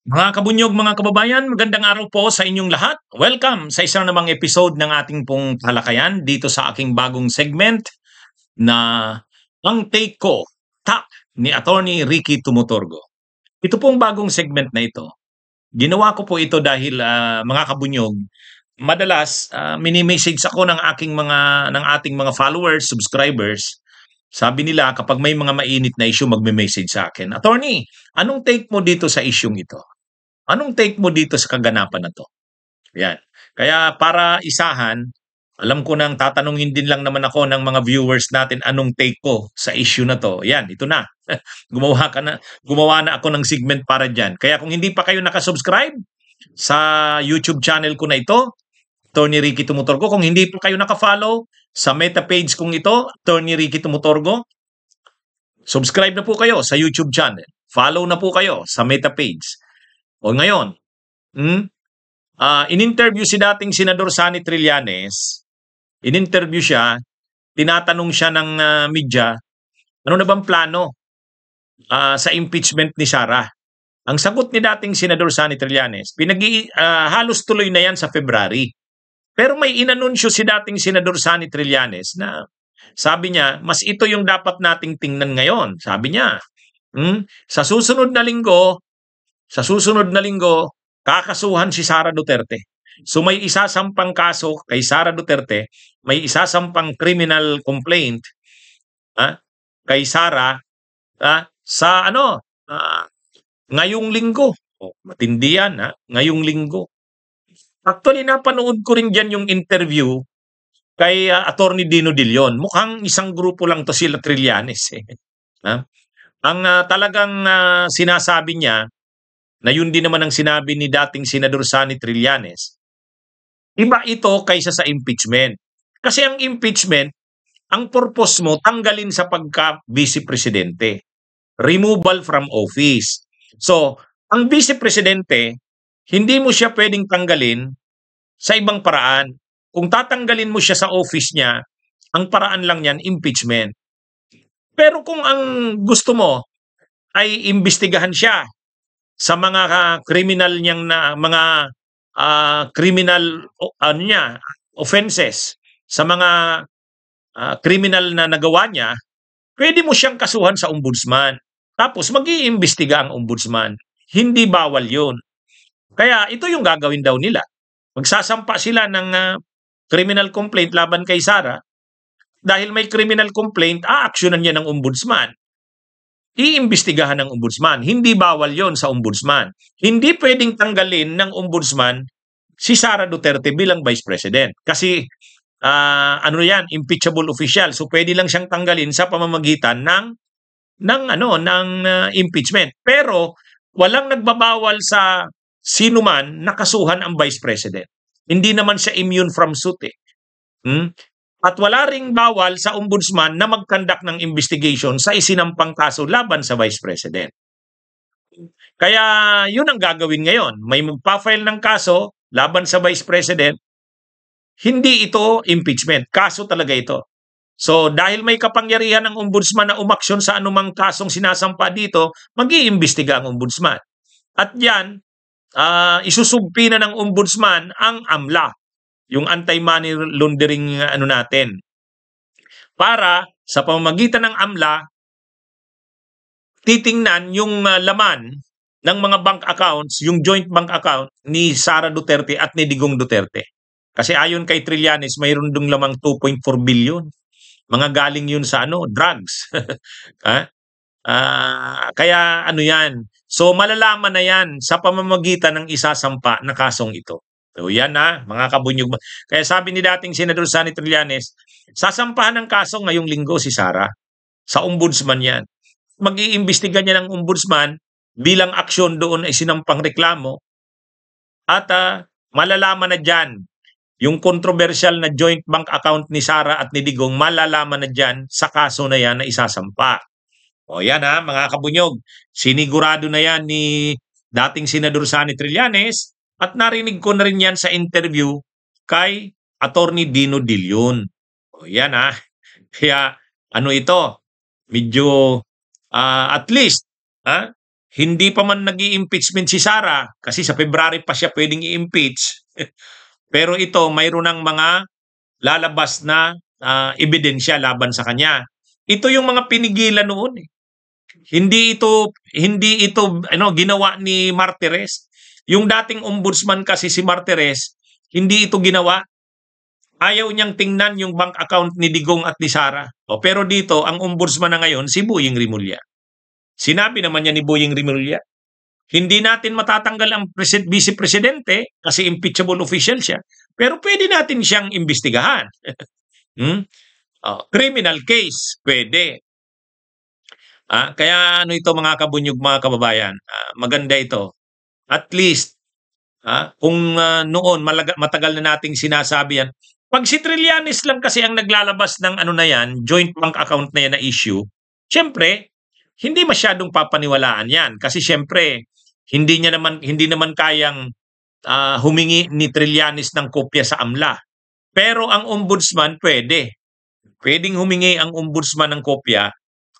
Mga kabunyog, mga kababayan, magandang araw po sa inyong lahat. Welcome sa isang namang episode ng ating pong talakayan dito sa aking bagong segment na Ang Take Ko, Tak ni Attorney Ricky Tumutorgo. Ito pong bagong segment na ito, ginawa ko po ito dahil mga kabunyog, madalas mini-message ako ng ating mga followers, subscribers. Sabi nila kapag may mga mainit na issue magme-message sa akin, Attorney, anong take mo dito sa isyung ito? Anong take mo dito sa kaganapan na 'to? Yan. Kaya para isahan, alam ko ng tatanungin din lang naman ako ng mga viewers natin anong take ko sa issue na 'to. Yan, ito na. Gumawa na ako ng segment para diyan. Kaya kung hindi pa kayo naka-subscribe sa YouTube channel ko na ito, Tony Ricky Tumutorgo, kung hindi pa kayo naka-follow sa meta page kong ito, Tony Ricky Tumutorgo, subscribe na po kayo sa YouTube channel. Follow na po kayo sa meta page. O ngayon, hmm, in-interview si dating Senador Sonny Trillanes, in-interview siya, tinatanong siya ng media, ano na bang plano sa impeachment ni Sara? Ang sagot ni dating Senador Sonny Trillanes, halos tuloy na yan sa February. Pero may inanunsyo si dating Senador Sonny Trillanes na sabi niya, mas ito yung dapat nating tingnan ngayon. Sabi niya, sa susunod na linggo, kakasuhan si Sara Duterte. So may isasampang kaso kay Sara Duterte, may isasampang criminal complaint kay Sara sa ngayong linggo. Matindi yan, ngayong linggo. Actually, napanood ko rin dyan yung interview kay Attorney Dino Dillon. Mukhang isang grupo lang to sila Trillanes. Ang talagang sinasabi niya, na yun din naman ang sinabi ni dating Senador Sonny Trillanes, iba ito kaysa sa impeachment. Kasi ang impeachment, ang purpose mo, tanggalin sa pagka-vice presidente. Removal from office. So, ang vice presidente, hindi mo siya pwedeng tanggalin sa ibang paraan. Kung tatanggalin mo siya sa office niya, ang paraan lang yan, impeachment. Pero kung ang gusto mo ay imbestigahan siya sa mga criminal niyang na mga criminal offenses, sa mga criminal na nagawa niya, pwede mo siyang kasuhan sa ombudsman. Tapos mag-iimbestiga ang ombudsman. Hindi bawal 'yun. Kaya ito yung gagawin daw nila. Magsasampa sila ng criminal complaint laban kay Sara. Dahil may criminal complaint, aaksyonan niya ng ombudsman. Iimbestigahan ng ombudsman. Hindi bawal yon sa ombudsman. Hindi pwedeng tanggalin ng ombudsman si Sara Duterte bilang vice president. Kasi yan, impeachable official. So pwede lang siyang tanggalin sa pamamagitan ng impeachment. Pero walang nagbabawal sa sino man nakasuhan ang vice president. Hindi naman siya immune from suit eh. At wala ring bawal sa ombudsman na mag-conduct ng investigation sa isinampang kaso laban sa vice president. Kaya yun ang gagawin ngayon. May magpa-file ng kaso laban sa vice president, hindi ito impeachment. Kaso talaga ito. So dahil may kapangyarihan ng ombudsman na umaksyon sa anumang kasong sinasampa dito, mag-iimbestiga ang ombudsman. At yan, isusumpi na ng ombudsman ang AMLA, yung anti-money laundering natin. Para sa pamamagitan ng AMLA, titingnan yung laman ng mga bank accounts, yung joint bank account ni Sara Duterte at ni Digong Duterte. Kasi ayon kay Trillanes, mayroon dong lamang 2.4 billion. Mga galing yun sa drugs. Kaya yan. So malalaman na yan sa pamamagitan ng isasampa na kasong ito. So yan mga kabunyog. Kaya sabi ni dating Senador Sonny Trillanes, sasampahan ng kaso ngayong linggo si Sara. Sa ombudsman yan. Mag-iimbestiga niya ng ombudsman bilang aksyon doon ay sinampang reklamo. At malalaman na dyan, yung controversial na joint bank account ni Sara at ni Digong, malalaman na dyan sa kaso na yan na isasampa. O yan mga kabunyog. Sinigurado na yan ni dating Senador Sonny Trillanes. At narinig ko na rin yan sa interview kay Attorney Dino Dillon. O yan Kaya ito, medyo at least hindi pa man nag-i-impeachment si Sara kasi sa February pa siya pwedeng i-impeach. Pero ito, mayroon ng mga lalabas na ebidensya laban sa kanya. Ito yung mga pinigilan noon eh. Hindi ito ginawa ni Martires. Yung dating ombudsman kasi si Martires, hindi ito ginawa. Ayaw niyang tingnan yung bank account ni Digong at ni Sara. Pero dito, ang ombudsman na ngayon, si Boying Rimulya. Sinabi naman niya ni Boying Rimulya, hindi natin matatanggal ang vice presidente kasi impeachable official siya. Pero pwede natin siyang imbestigahan. Criminal case, pwede. Kaya ano ito mga kabunyog, mga kababayan, maganda ito. At least, kung noon matagal na nating sinasabi yan, pag si Trillanes lang kasi ang naglalabas ng ano na yan, joint bank account na yan na issue, syempre, hindi masyadong papaniwalaan yan. Kasi syempre, hindi naman kayang humingi ni Trillanes ng kopya sa AMLA. Pero ang ombudsman pwede. Pwedeng humingi ang ombudsman ng kopya,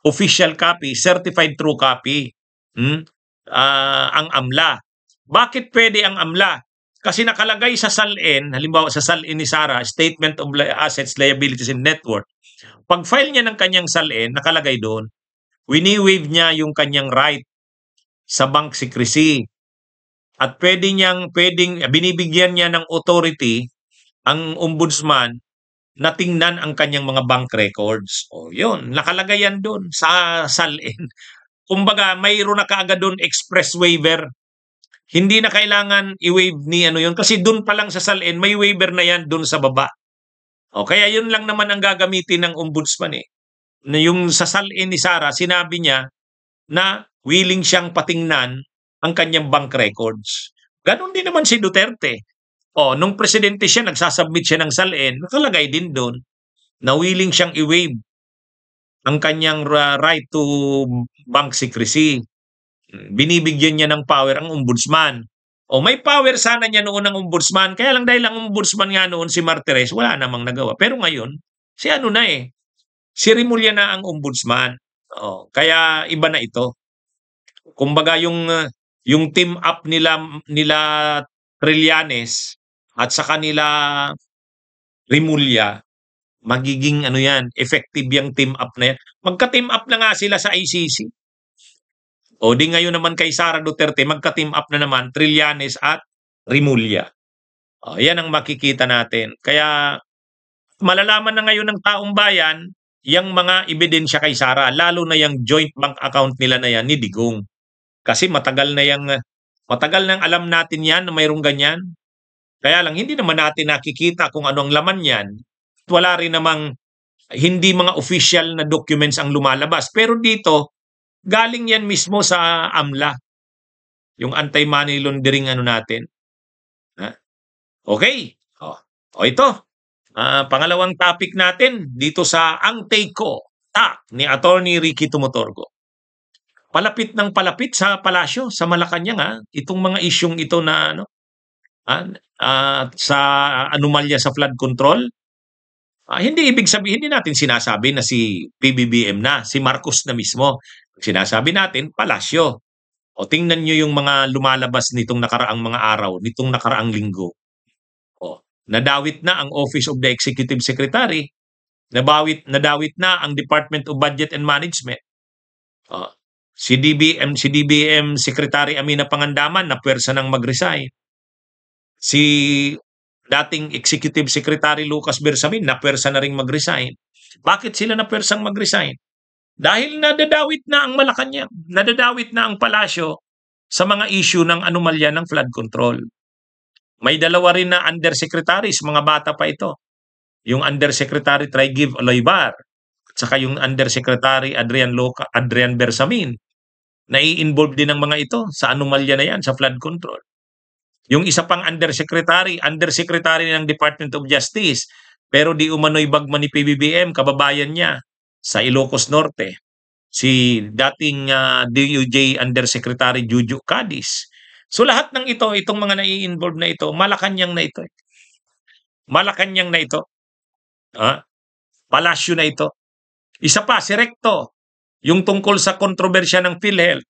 official copy, certified true copy, ang AMLA. Bakit pwede ang AMLA? Kasi nakalagay sa SALN, halimbawa sa SALN ni Sara, Statement of Assets, Liabilities, and Net Worth. Pag file niya ng kanyang SALN, nakalagay doon, wini-waive niya yung kanyang right sa bank secrecy. At pwedeng binibigyan niya ng authority ang ombudsman na tingnan ang kanyang mga bank records. Yun, nakalagay yan doon sa SALN. Kumbaga, mayroon na kaagad doon express waiver. Hindi na kailangan i-waive ni ano yun kasi doon pa lang sa SALN may waiver na yan doon sa baba. Kaya yun lang naman ang gagamitin ng ombudsman eh. Na yung sa SALN ni Sara, sinabi niya na willing siyang patingnan ang kanyang bank records. Ganon din naman si Duterte. Nung presidente siya, nagsasubmit siya ng SALN, nakalagay din doon na willing siyang i-waive ang kanyang right to bank secrecy. Binibigyan niya ng power ang ombudsman. May power sana niya noon ang ombudsman. Kaya lang dahil ang ombudsman nga noon si Martires, wala namang nagawa. Pero ngayon, si Rimulya na ang ombudsman. Kaya iba na ito. Kumbaga yung team up nila Trillanes at sa kanila Rimulya, magiging effective yung team up na yan. Magka-team up na nga sila sa ICC. Di ngayon naman kay Sara Duterte, magka-team up na naman Trillanes at Rimulya. Yan ang makikita natin. Kaya malalaman na ngayon ng taong bayan yung mga ebidensya kay Sara, lalo na yung joint bank account nila na yan ni Digong. Kasi matagal nang alam natin yan na mayroong ganyan. Kaya lang hindi naman natin nakikita kung ano ang laman yan. Wala rin namang hindi mga official na documents ang lumalabas. Pero dito, galing yan mismo sa AMLA. Yung anti-money laundering natin. Okay. Ito. Pangalawang topic natin dito sa Ang Take Ko ni Attorney Ricky Tumutorgo. Palapit ng palapit sa palasyo, sa Malacanang, itong mga isyong ito na sa anomalya sa flood control. Hindi ibig sabihin, hindi natin sinasabi na si PBBM na, si Marcos na mismo. Sinasabi natin, palasyo. Tingnan nyo yung mga lumalabas nitong nakaraang mga araw, nitong nakaraang linggo. Nadawit na ang Office of the Executive Secretary, nadawit na ang Department of Budget and Management. Si DBM Secretary Amina Pangandaman na pwersa ng mag-resign. Si dating Executive Secretary Lucas Bersamin na pwersa na ring mag-resign. Bakit sila na pwersang mag-resign? Dahil nadadawit na ang Malacanang, nadadawit na ang palasyo sa mga issue ng anomalya ng flood control. May dalawa rin na undersecretaries, mga bata pa ito. Yung Undersecretary Trygiv Aloybar at saka yung Undersecretary Adrian Bersamin. Nai-involve din ang mga ito sa anomalya na yan, sa flood control. Yung isa pang undersecretary ng Department of Justice, pero di umano'y bagman ni PBBM, kababayan niya sa Ilocos Norte, si dating DOJ Undersecretary Juju Cadiz. So lahat ng itong mga nai-involve na ito, Malacanang na ito. Malacanang na ito. Palasyo na ito. Isa pa, si Recto, yung tungkol sa kontrobersya ng PhilHealth.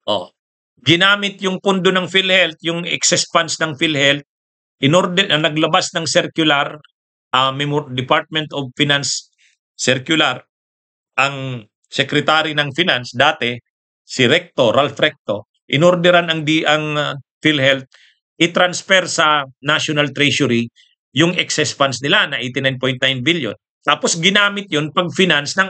Oh, ginamit yung pundo ng PhilHealth, yung excess funds ng PhilHealth, naglabas ng circular, Department of Finance circular, ang secretary ng finance dati, si Ralph Recto, inorderan ang PhilHealth i-transfer sa National Treasury yung excess funds nila na 89.9 billion. Tapos ginamit yun pag-finance ng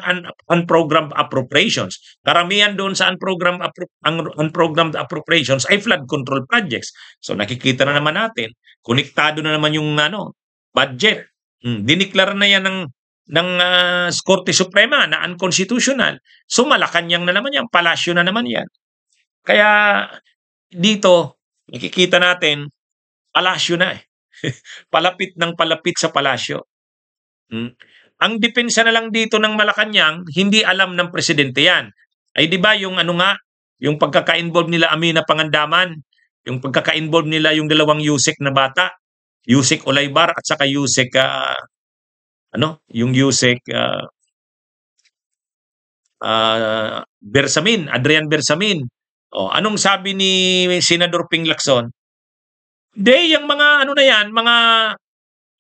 unprogrammed appropriations. Karamihan doon sa unprogrammed appropriations ay flood control projects. So nakikita na naman natin, konektado na naman yung budget. Diniklara na yan ng Korte Suprema na unconstitutional. So Malacanang na naman yan, palasyo na naman yan. Kaya dito, nakikita natin, palasyo na eh. Palapit ng palapit sa palasyo. Ang depensa na lang dito ng Malacanang, hindi alam ng presidente yan. Ay di ba yung yung pagkaka-involve nila Amina Pangandaman, yung pagkaka-involve nila yung dalawang Yusek na bata, Yusek Olaybar at saka Yusek yung Yusek Adrian Bersamin. Anong sabi ni Senador Ping Lacson? Yung mga na yan, mga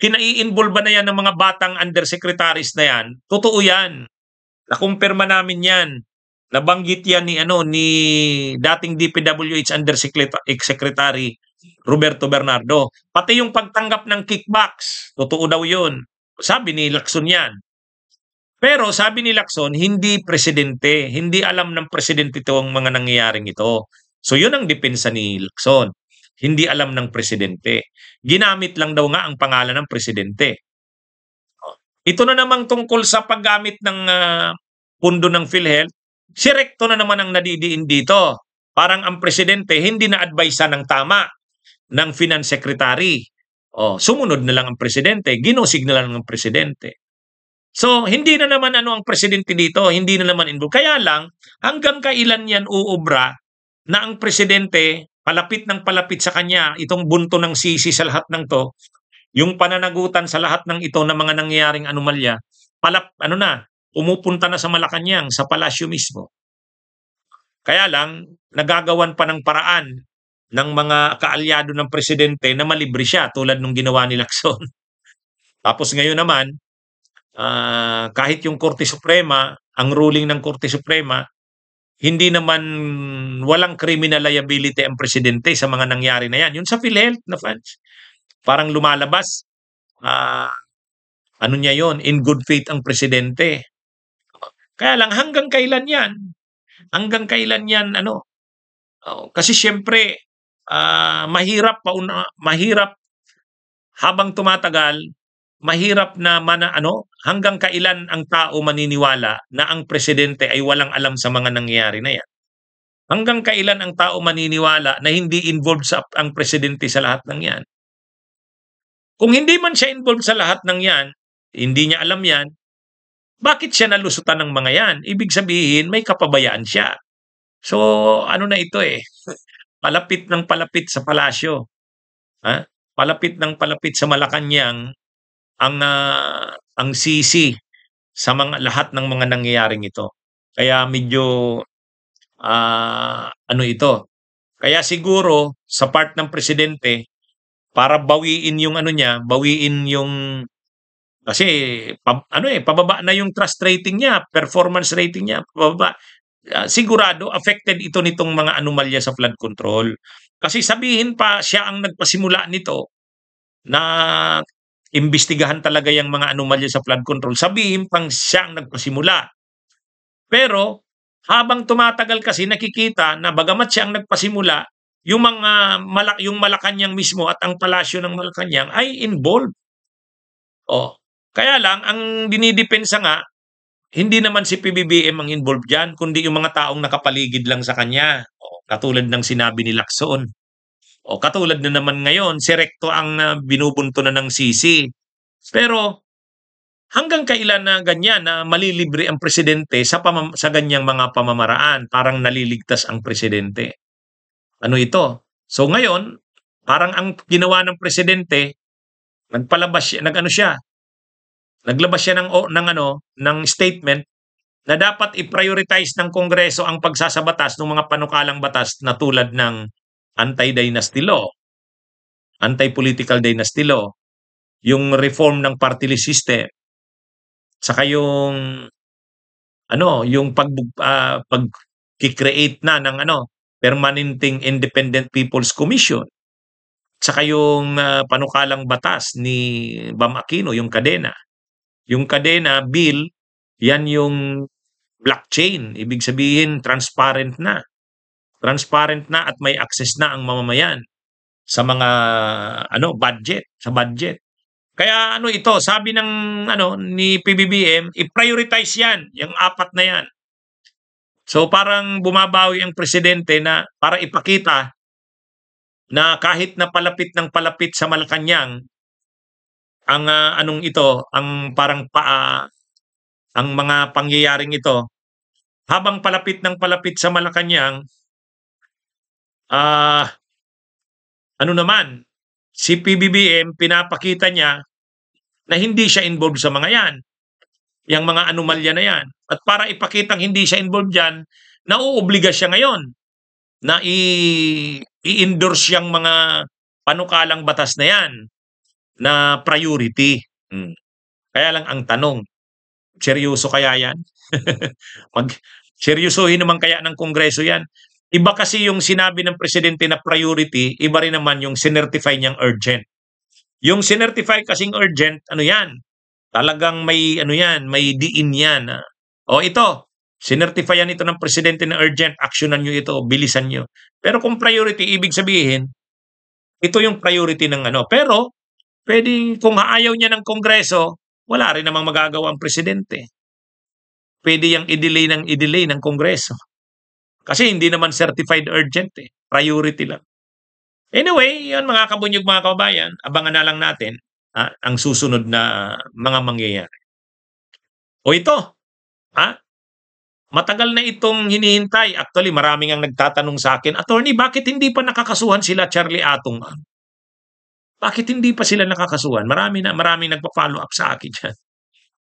kinai-involve na yan ng mga batang undersecretaries na yan, totoo yan. Nakumpirma namin yan. Nabanggit yan ni dating DPWH Undersecretary Roberto Bernardo. Pati yung pagtanggap ng kickbacks, totoo daw yun. Sabi ni Lacson yan. Pero sabi ni Lacson, hindi presidente. Hindi alam ng presidente itong mga nangyayaring ito. So yun ang depensa ni Lacson. Hindi alam ng presidente. Ginamit lang daw nga ang pangalan ng presidente. Ito na namang tungkol sa paggamit ng pundo ng PhilHealth, si Recto na naman ang nadidiin dito. Parang ang presidente hindi na-advisa ng tama ng finance secretary. Sumunod na lang ang presidente, ginusig na lang ang presidente. So, hindi na naman ang presidente dito, hindi na naman involved. Kaya lang, hanggang kailan yan uubra na ang presidente, palapit ng palapit sa kanya, itong bunto ng sisi sa lahat ng to, yung pananagutan sa lahat ng ito na mga nangyayaring anomalya, pumupunta na sa Malacanang, sa palasyo mismo. Kaya lang, nagagawan pa ng paraan ng mga kaalyado ng presidente na malibre siya tulad nung ginawa ni Lacson. Tapos ngayon naman, kahit yung Korte Suprema, ang ruling ng Korte Suprema, hindi naman walang criminal liability ang presidente sa mga nangyari na yan. Yun sa PhilHealth na funds. Parang lumalabas, niya yon, in good faith ang presidente. Kaya lang hanggang kailan yan? Hanggang kailan yan kasi siyempre mahirap habang tumatagal, mahirap na hanggang kailan ang tao maniniwala na ang presidente ay walang alam sa mga nangyayari na yan. Hanggang kailan ang tao maniniwala na hindi involved ang presidente sa lahat ng yan. Kung hindi man siya involved sa lahat ng yan, hindi niya alam yan, bakit siya nalusutan ng mga yan? Ibig sabihin, may kapabayaan siya. So, na ito palapit ng palapit sa palasyo. Palapit ng palapit sa Malacanang ang sisi sa lahat ng mga nangyayaring ito. Kaya medyo ito. Kaya siguro sa part ng presidente para bawiin yung bawiin yung kasi pababa na yung trust rating niya, performance rating niya, pababa. Sigurado affected ito nitong mga anomalya sa flood control. Kasi sabihin pa siya ang nagpasimula nito na imbestigahan talaga yung mga anomalya sa flood control. Sabihin pang siya ang nagpasimula. Pero habang tumatagal kasi nakikita na bagamat siya ang nagpasimula, yung yung Malacanang mismo at ang palasyo ng Malacanang ay involved. Kaya lang ang dinidepensa nga hindi naman si PBBM ang involved diyan kundi yung mga taong nakapaligid lang sa kanya. Katulad ng sinabi ni Lacson. Katulad na naman ngayon, si Recto ang binubunto na ng sisi. Pero hanggang kailan na ganyan na malilibre ang presidente sa ganyang mga pamamaraan? Parang naliligtas ang presidente. Ito? So ngayon, parang ang ginawa ng presidente, naglabas siya ng statement na dapat i-prioritize ng Kongreso ang pagsasabatas ng mga panukalang batas na tulad ng anti-dynasty law, anti-political dynasty law, yung reform ng party list system, saka yung yung pag-create na ng permanenteng Independent People's Commission, saka yung panukalang batas ni Bam Aquino, yung kadena. Yung kadena bill, yan yung blockchain, ibig sabihin transparent na. Transparent na at may access na ang mamamayan sa mga sa budget. Kaya ito, sabi ng ni PBBM, i-prioritize 'yan, yung apat na 'yan. So parang bumabawi ang presidente na para ipakita na kahit na palapit ng palapit sa Malacanang ang ang parang ang mga pangyayaring ito, habang palapit ng palapit sa Malacanang, ah naman, si PBBM pinapakita niya na hindi siya involved sa mga yan, yung mga anomalya na yan. At para ipakitang hindi siya involved dyan, nauobliga siya ngayon na i-endorse yung mga panukalang batas na yan na priority. Kaya lang ang tanong, seryoso kaya yan? Seryosohin naman kaya ng Kongreso yan? Iba kasi yung sinabi ng presidente na priority, iba rin naman yung sinertify niyang urgent. Yung sinertify kasing urgent, yan? Talagang may yan, may diin yan. O ito, sinertifyan ito ng presidente na urgent, actionan nyo ito, bilisan nyo. Pero kung priority, ibig sabihin, ito yung priority ng Pero, pwedeng kung ayaw niya ng Kongreso, wala rin namang magagawa ang presidente. Pwede yung i-delay ng Kongreso. Kasi hindi naman certified urgent priority lang. Anyway, yun mga kabunyog, mga kababayan, abangan na lang natin ang susunod na mga mangyayari. O ito, matagal na itong hinihintay. Actually, maraming ang nagtatanong sa akin, Attorney, bakit hindi pa nakakasuhan sila Charlie Atong? Bakit hindi pa sila nakakasuhan? Maraming nagpa-follow up sa akin dyan.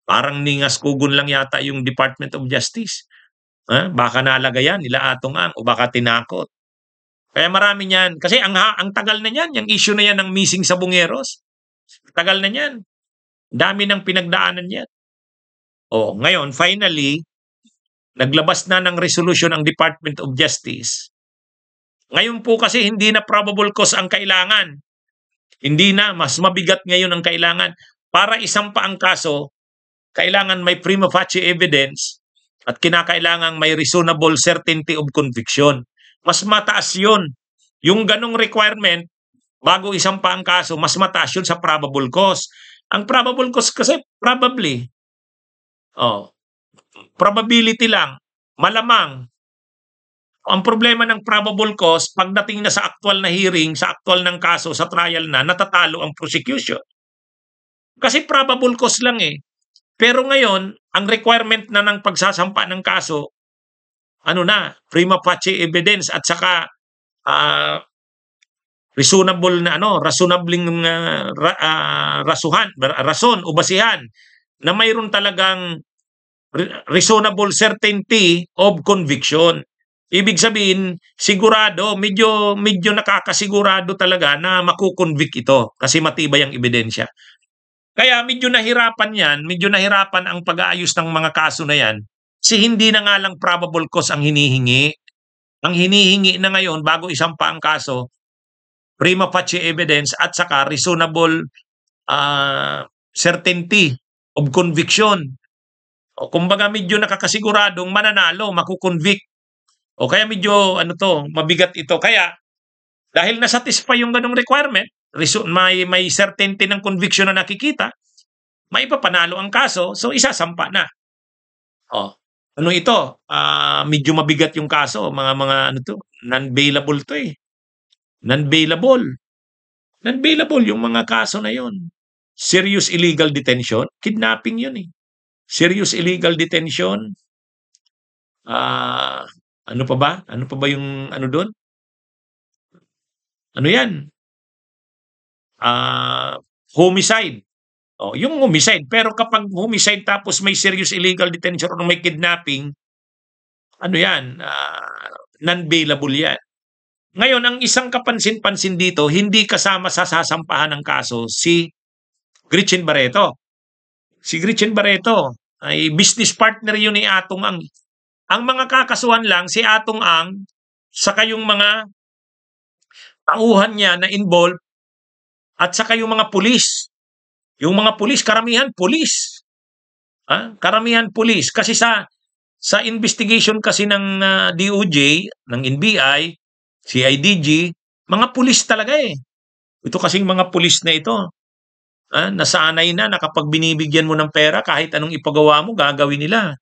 Parang ningas kugon lang yata yung Department of Justice. Baka nalagayan nila Atong o baka tinakot. Kaya marami niyan. Kasi ang tagal na niyan, yung issue na yan ng missing sa Bungeros. Tagal na niyan. Dami ng pinagdaanan niyan. Ngayon, finally, naglabas na ng resolution ang Department of Justice. Ngayon po kasi hindi na probable cause ang kailangan. Hindi na, mas mabigat ngayon ang kailangan. Para isampa ang kaso, kailangan may prima facie evidence at kinakailangan may reasonable certainty of conviction. Mas mataas yun. Yung ganong requirement, bago isampa ang kaso, mas mataas yun sa probable cause. Ang probable cause kasi, probably. Probability lang. Malamang. Ang problema ng probable cause, pagdating na sa actual na hearing, sa actual ng kaso, sa trial na, natatalo ang prosecution. Kasi probable cause lang Pero ngayon, ang requirement na ng pagsasampa ng kaso, prima facie evidence at saka reasonable na rason o basihan na mayroon talagang reasonable certainty of conviction. Ibig sabihin, sigurado, medyo nakakasigurado talaga na makukonvict ito kasi matibay ang ebidensya. Kaya medyo nahirapan ang pag-aayos ng mga kaso na yan kasi hindi na nga lang probable cause ang hinihingi. Ang hinihingi na ngayon bago isampa ang kaso, prima facie evidence at saka reasonable certainty of conviction. Kumbaga medyo nakakasiguradong mananalo, makukonvict. Kaya medyo mabigat ito. Kaya dahil nasatisfy yung ganong requirement, may certainty ng conviction na nakikita, may papanalo ang kaso, so isasampa na. Ito? Medyo mabigat yung kaso, mga non-bailable to Non-bailable. Non-bailable yung mga kaso na yon. Serious illegal detention, kidnapping yun Serious illegal detention, ano pa ba? Ano pa ba yung doon? Yan? Homicide. Oh, yung homicide. Pero kapag homicide tapos may serious illegal detention o may kidnapping, ano yan, non-bailable yan. Ngayon, ang isang kapansin-pansin dito, hindi kasama sa sasampahan ng kaso si Gretchen Barreto. Si Gretchen Barreto ay business partner yun ni Atong Ang. Ang mga kakasuhan lang, si Atong Ang, saka yung mga tauhan niya na involved, at saka yung mga pulis. Yung mga pulis, karamihan pulis. Karamihan pulis. Kasi sa investigation kasi ng DOJ, ng NBI, CIDG, mga pulis talaga eh. Ito kasing mga pulis na ito, nasanay na kapag binibigyan mo ng pera, kahit anong ipagawa mo, gagawin nila.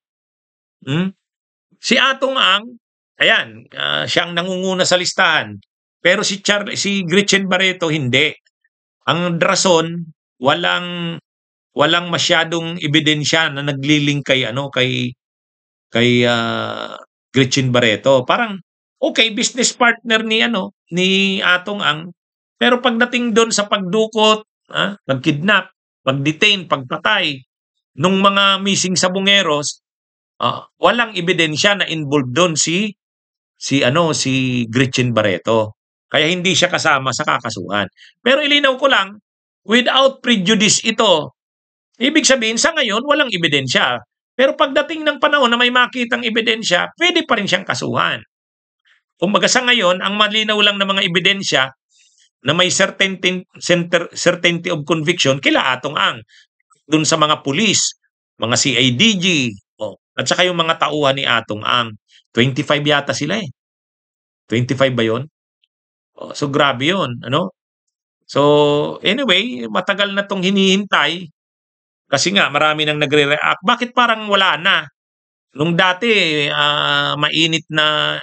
Si Atong Ang, ayan, siyang nangunguna sa listahan. Pero si Gretchen Barreto, hindi. Ang rason, walang masyadong ebidensya na naglilink kay Gretchen Barreto. Parang okay, business partner ni Atong Ang, pero pagdating doon sa pagdukot, pagkidnap, pagdetain, pagpatay nung mga missing sabongeros, walang ebidensya na involved doon si Gretchen Barreto. Kaya hindi siya kasama sa kakasuhan. Pero ilinaw ko lang, without prejudice ito, ibig sabihin sa ngayon walang ebidensya. Pero pagdating ng panahon na may makitang ebidensya, pwede pa rin siyang kasuhan. Kumbaga sa ngayon, ang malinaw lang na mga ebidensya na may certainty of conviction kila Atong Ang. Doon sa mga pulis, mga CIDG, at saka yung mga tauhan ni Atong Ang. 25 yata sila eh. 25 ba yun? So grabe yun. So anyway, matagal na tong hinihintay. Kasi nga, marami nang nagre-react. Bakit parang wala na? Nung dati, mainit na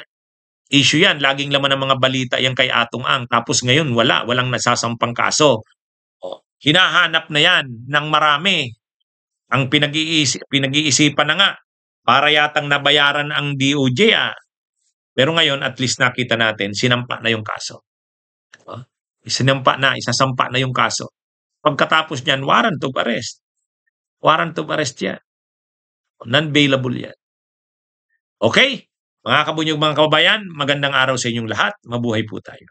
issue yan. Laging laman ng mga balita yan kay Atong Ang. Tapos ngayon, walang nasasampang kaso. Hinahanap na yan ng marami. Ang pinag-iisipan na nga, para yatang nabayaran ang DOJ. Pero ngayon, at least nakita natin, sinampa na yung kaso. Isasampa na yung kaso. Pagkatapos niyan, warrant of arrest. Warrant of arrest yan. Non-bailable yan. Okay? Mga kabunyog, mga kababayan, magandang araw sa inyong lahat. Mabuhay po tayo.